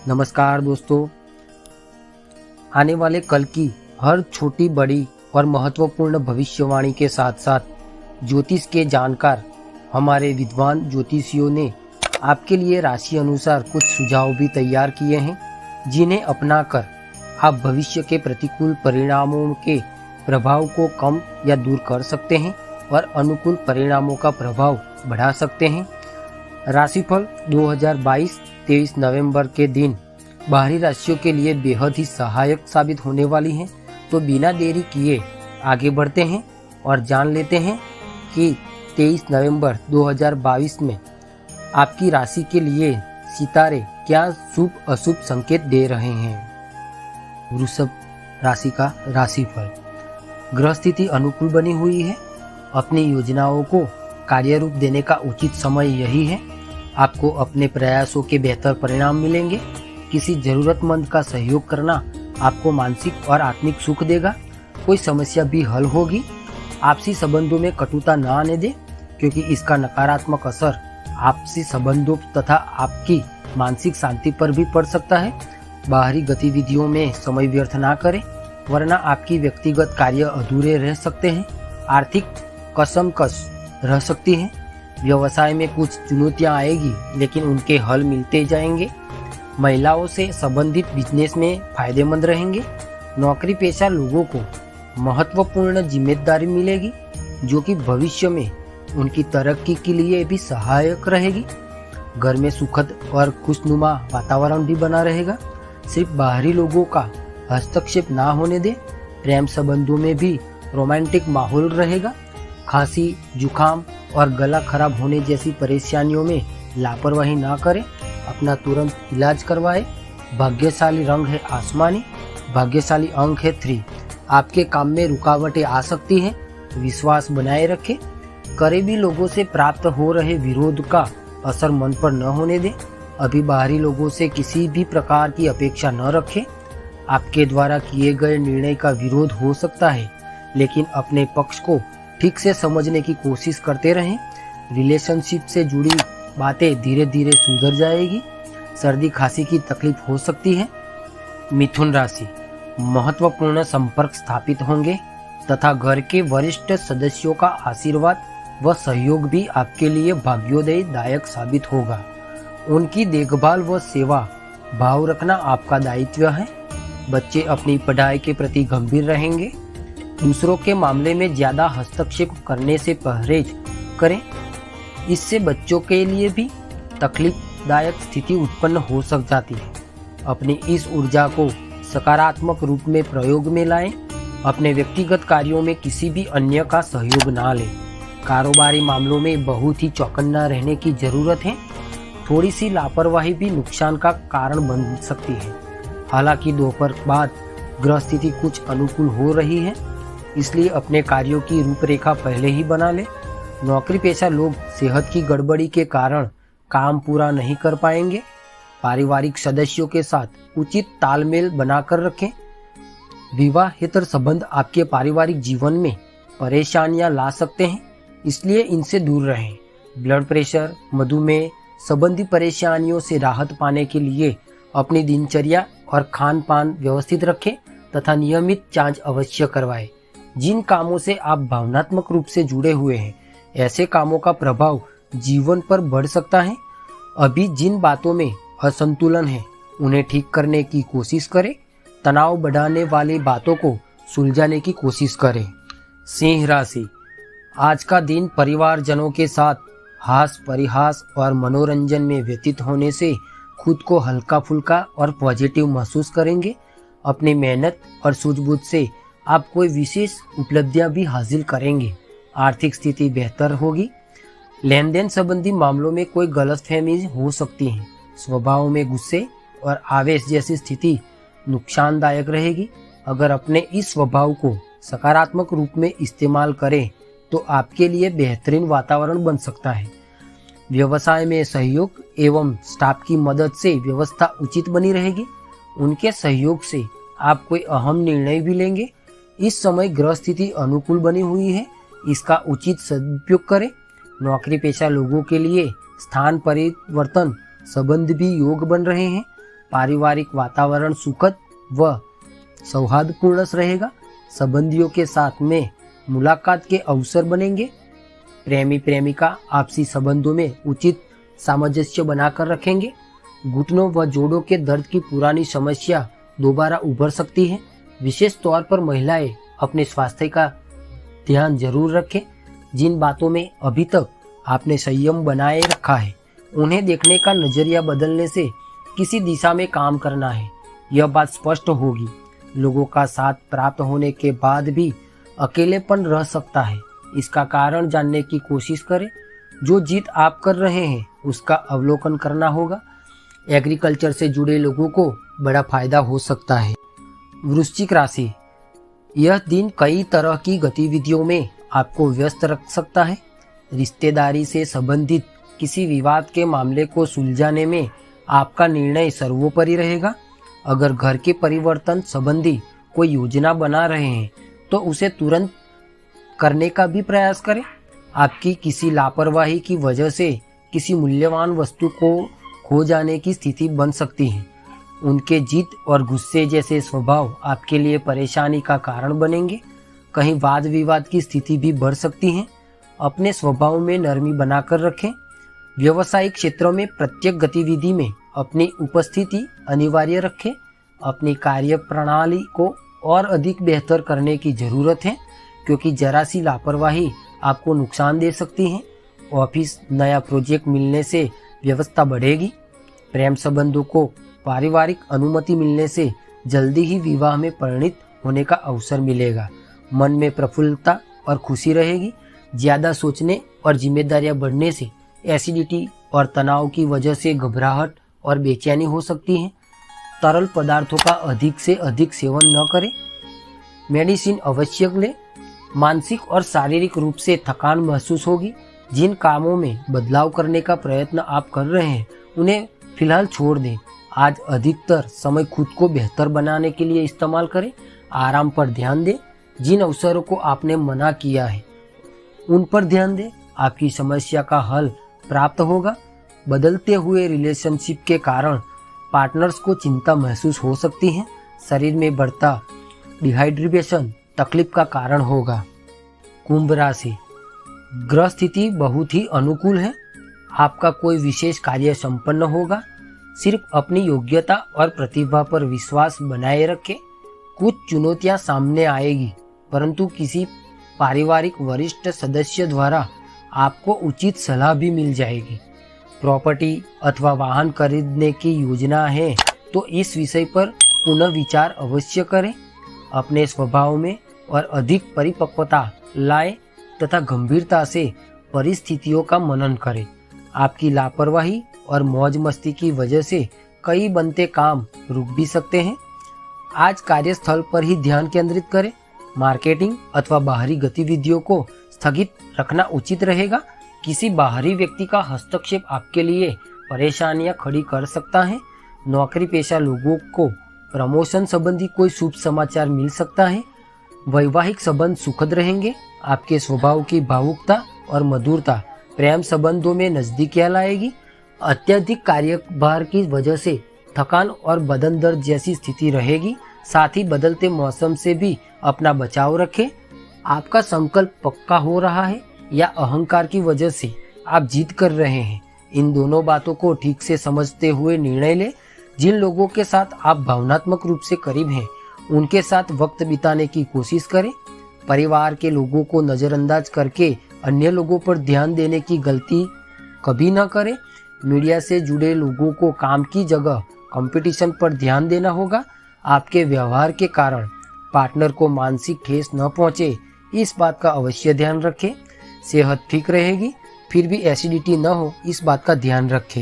नमस्कार दोस्तों, आने वाले कल की हर छोटी बड़ी और महत्वपूर्ण भविष्यवाणी के साथ साथ ज्योतिष के जानकार हमारे विद्वान ज्योतिषियों ने आपके लिए राशि अनुसार कुछ सुझाव भी तैयार किए हैं, जिन्हें अपनाकर आप भविष्य के प्रतिकूल परिणामों के प्रभाव को कम या दूर कर सकते हैं और अनुकूल परिणामों का प्रभाव बढ़ा सकते हैं। राशिफल 2022 23 नवंबर के दिन बाहरी राशियों के लिए बेहद ही सहायक साबित होने वाली हैं। तो बिना देरी किए आगे बढ़ते हैं और जान लेते हैं कि 23 नवंबर 2022 में आपकी राशि के लिए सितारे क्या शुभ अशुभ संकेत दे रहे हैं। वृषभ राशि का राशिफल। ग्रह स्थिति अनुकूल बनी हुई है। अपनी योजनाओं को कार्य रूप देने का उचित समय यही है। आपको अपने प्रयासों के बेहतर परिणाम मिलेंगे। किसी जरूरतमंद का सहयोग करना आपको मानसिक और आत्मिक सुख देगा। कोई समस्या भी हल होगी। आपसी संबंधों में कटुता न आने दें, क्योंकि इसका नकारात्मक असर आपसी संबंधों तथा आपकी मानसिक शांति पर भी पड़ सकता है। बाहरी गतिविधियों में समय व्यर्थ ना करें, वरना आपकी व्यक्तिगत कार्य अधूरे रह सकते हैं। आर्थिक कसमकस रह सकती है। व्यवसाय में कुछ चुनौतियां आएगी, लेकिन उनके हल मिलते जाएंगे। महिलाओं से संबंधित बिजनेस में फायदेमंद रहेंगे। नौकरी पेशा लोगों को महत्वपूर्ण जिम्मेदारी मिलेगी, जो कि भविष्य में उनकी तरक्की के लिए भी सहायक रहेगी। घर में सुखद और खुशनुमा वातावरण भी बना रहेगा। सिर्फ बाहरी लोगों का हस्तक्षेप ना होने दें। प्रेम संबंधों में भी रोमांटिक माहौल रहेगा। खांसी, जुखाम और गला खराब होने जैसी परेशानियों में लापरवाही ना करें। अपना तुरंत इलाज करवाएं। भाग्यशाली रंग है आसमानी। भाग्यशाली अंक है 3। आपके काम में रुकावटें आ सकती हैं, विश्वास बनाए रखें। करीबी लोगों से प्राप्त हो रहे विरोध का असर मन पर न होने दें। अभी बाहरी लोगों से किसी भी प्रकार की अपेक्षा न रखें। आपके द्वारा किए गए निर्णय का विरोध हो सकता है, लेकिन अपने पक्ष को ठीक से समझने की कोशिश करते रहें। रिलेशनशिप से जुड़ी बातें धीरे धीरे सुधर जाएगी। सर्दी खांसी की तकलीफ हो सकती है। मिथुन राशि। महत्वपूर्ण संपर्क स्थापित होंगे तथा घर के वरिष्ठ सदस्यों का आशीर्वाद व सहयोग भी आपके लिए भाग्योदय दायक साबित होगा। उनकी देखभाल व सेवा भाव रखना आपका दायित्व है। बच्चे अपनी पढ़ाई के प्रति गंभीर रहेंगे। दूसरों के मामले में ज्यादा हस्तक्षेप करने से परहेज करें। इससे बच्चों के लिए भी तकलीफदायक स्थिति उत्पन्न हो जाती है। अपनी इस ऊर्जा को सकारात्मक रूप में प्रयोग में लाएं। अपने व्यक्तिगत कार्यों में किसी भी अन्य का सहयोग ना लें। कारोबारी मामलों में बहुत ही चौकन्ना रहने की जरूरत है। थोड़ी सी लापरवाही भी नुकसान का कारण बन सकती है। हालांकि दोपहर बाद ग्रह स्थिति कुछ अनुकूल हो रही है, इसलिए अपने कार्यों की रूपरेखा पहले ही बना लें। नौकरी पेशा लोग सेहत की गड़बड़ी के कारण काम पूरा नहीं कर पाएंगे। पारिवारिक सदस्यों के साथ उचित तालमेल बनाकर रखें। विवाहेतर संबंध आपके पारिवारिक जीवन में परेशानियां ला सकते हैं, इसलिए इनसे दूर रहें। ब्लड प्रेशर, मधुमेह संबंधी परेशानियों से राहत पाने के लिए अपनी दिनचर्या और खान पान व्यवस्थित रखें तथा नियमित जांच अवश्य करवाएं। जिन कामों से आप भावनात्मक रूप से जुड़े हुए हैं, ऐसे कामों का प्रभाव जीवन पर बढ़ सकता है। अभी जिन बातों में असंतुलन है, उन्हें ठीक करने की कोशिश करें। तनाव बढ़ाने वाली बातों को सुलझाने की कोशिश करें। सिंह राशि। आज का दिन परिवारजनों के साथ हास परिहास और मनोरंजन में व्यतीत होने से खुद को हल्का फुल्का और पॉजिटिव महसूस करेंगे। अपनी मेहनत और सूझबूझ से आप कोई विशेष उपलब्धियां भी हासिल करेंगे। आर्थिक स्थिति बेहतर होगी। लेन देन संबंधी मामलों में कोई गलतफहमी हो सकती है। स्वभाव में गुस्से और आवेश जैसी स्थिति नुकसानदायक रहेगी। अगर अपने इस स्वभाव को सकारात्मक रूप में इस्तेमाल करें तो आपके लिए बेहतरीन वातावरण बन सकता है। व्यवसाय में सहयोग एवं स्टाफ की मदद से व्यवस्था उचित बनी रहेगी। उनके सहयोग से आप कोई अहम निर्णय भी लेंगे। इस समय ग्रह स्थिति अनुकूल बनी हुई है, इसका उचित सदुपयोग करें। नौकरी पेशा लोगों के लिए स्थान परिवर्तन संबंध भी योग बन रहे हैं। पारिवारिक वातावरण सुखद व सौहार्दपूर्ण रहेगा। संबंधियों के साथ में मुलाकात के अवसर बनेंगे। प्रेमी प्रेमिका आपसी संबंधों में उचित सामंजस्य बनाकर रखेंगे। घुटनों व जोड़ों के दर्द की पुरानी समस्या दोबारा उभर सकती है। विशेष तौर पर महिलाएं अपने स्वास्थ्य का ध्यान जरूर रखें। जिन बातों में अभी तक आपने संयम बनाए रखा है, उन्हें देखने का नजरिया बदलने से किसी दिशा में काम करना है, यह बात स्पष्ट होगी। लोगों का साथ प्राप्त होने के बाद भी अकेलेपन रह सकता है। इसका कारण जानने की कोशिश करें। जो जीत आप कर रहे हैं उसका अवलोकन करना होगा। एग्रीकल्चर से जुड़े लोगों को बड़ा फायदा हो सकता है। वृश्चिक राशि, यह दिन कई तरह की गतिविधियों में आपको व्यस्त रख सकता है। रिश्तेदारी से संबंधित किसी विवाद के मामले को सुलझाने में आपका निर्णय सर्वोपरि रहेगा। अगर घर के परिवर्तन संबंधी कोई योजना बना रहे हैं तो उसे तुरंत करने का भी प्रयास करें। आपकी किसी लापरवाही की वजह से किसी मूल्यवान वस्तु को खो जाने की स्थिति बन सकती है। उनके जिद और गुस्से जैसे स्वभाव आपके लिए परेशानी का कारण बनेंगे। कहीं वाद विवाद की स्थिति भी बढ़ सकती है। अपने स्वभाव में नरमी बनाकर रखें। व्यवसायिक क्षेत्रों में प्रत्येक गतिविधि में अपनी उपस्थिति अनिवार्य रखें। अपनी कार्य प्रणाली को और अधिक बेहतर करने की जरूरत है, क्योंकि जरा सी लापरवाही आपको नुकसान दे सकती है। ऑफिस नया प्रोजेक्ट मिलने से व्यवस्था बढ़ेगी। प्रेम संबंधों को पारिवारिक अनुमति मिलने से जल्दी ही विवाह में परिणित होने का अवसर मिलेगा। मन में प्रफुल्लता और खुशी रहेगी। ज्यादा सोचने और जिम्मेदारियां बढ़ने से एसिडिटी और तनाव की वजह से घबराहट और बेचैनी हो सकती है। तरल पदार्थों का अधिक से अधिक सेवन न करें। मेडिसिन अवश्य लें। मानसिक और शारीरिक रूप से थकान महसूस होगी। जिन कामों में बदलाव करने का प्रयत्न आप कर रहे हैं उन्हें फिलहाल छोड़ दें। आज अधिकतर समय खुद को बेहतर बनाने के लिए इस्तेमाल करें। आराम पर ध्यान दें। जिन अवसरों को आपने मना किया है उन पर ध्यान दें। आपकी समस्या का हल प्राप्त होगा। बदलते हुए रिलेशनशिप के कारण पार्टनर्स को चिंता महसूस हो सकती है। शरीर में बढ़ता डिहाइड्रेशन तकलीफ का कारण होगा। कुंभ राशि, ग्रह स्थिति बहुत ही अनुकूल है। आपका कोई विशेष कार्य संपन्न होगा। सिर्फ अपनी योग्यता और प्रतिभा पर विश्वास बनाए रखें। कुछ चुनौतियां सामने आएगी, परंतु किसी पारिवारिक वरिष्ठ सदस्य द्वारा आपको उचित सलाह भी मिल जाएगी। प्रॉपर्टी अथवा वाहन खरीदने की योजना है तो इस विषय पर पुनः विचार अवश्य करें। अपने स्वभाव में और अधिक परिपक्वता लाएं तथा गंभीरता से परिस्थितियों का मनन करें। आपकी लापरवाही और मौज मस्ती की वजह से कई बनते काम रुक भी सकते हैं। आज कार्यस्थल पर ही ध्यान केंद्रित करें। मार्केटिंग अथवा बाहरी गतिविधियों को स्थगित रखना उचित रहेगा। किसी बाहरी व्यक्ति का हस्तक्षेप आपके लिए परेशानियां खड़ी कर सकता है। नौकरी पेशा लोगों को प्रमोशन संबंधी कोई शुभ समाचार मिल सकता है। वैवाहिक संबंध सुखद रहेंगे। आपके स्वभाव की भावुकता और मधुरता प्रेम संबंधों में नजदीकियां लाएगी। अत्यधिक कार्यभार की वजह से थकान और बदन दर्द जैसी स्थिति रहेगी। साथ ही बदलते मौसम से भी अपना बचाव रखें। आपका संकल्प पक्का हो रहा है या अहंकार की वजह से आप जिद कर रहे हैं, इन दोनों बातों को ठीक से समझते हुए निर्णय लें। जिन लोगों के साथ आप भावनात्मक रूप से करीब हैं उनके साथ वक्त बिताने की कोशिश करें। परिवार के लोगों को नजरअंदाज करके अन्य लोगों पर ध्यान देने की गलती कभी न करें। मीडिया से जुड़े लोगों को काम की जगह कंपटीशन पर ध्यान देना होगा। आपके व्यवहार के कारण पार्टनर को मानसिक ठेस न पहुंचे, इस बात का अवश्य ध्यान रखें। सेहत ठीक रहेगी, फिर भी एसिडिटी न हो, इस बात का ध्यान रखें।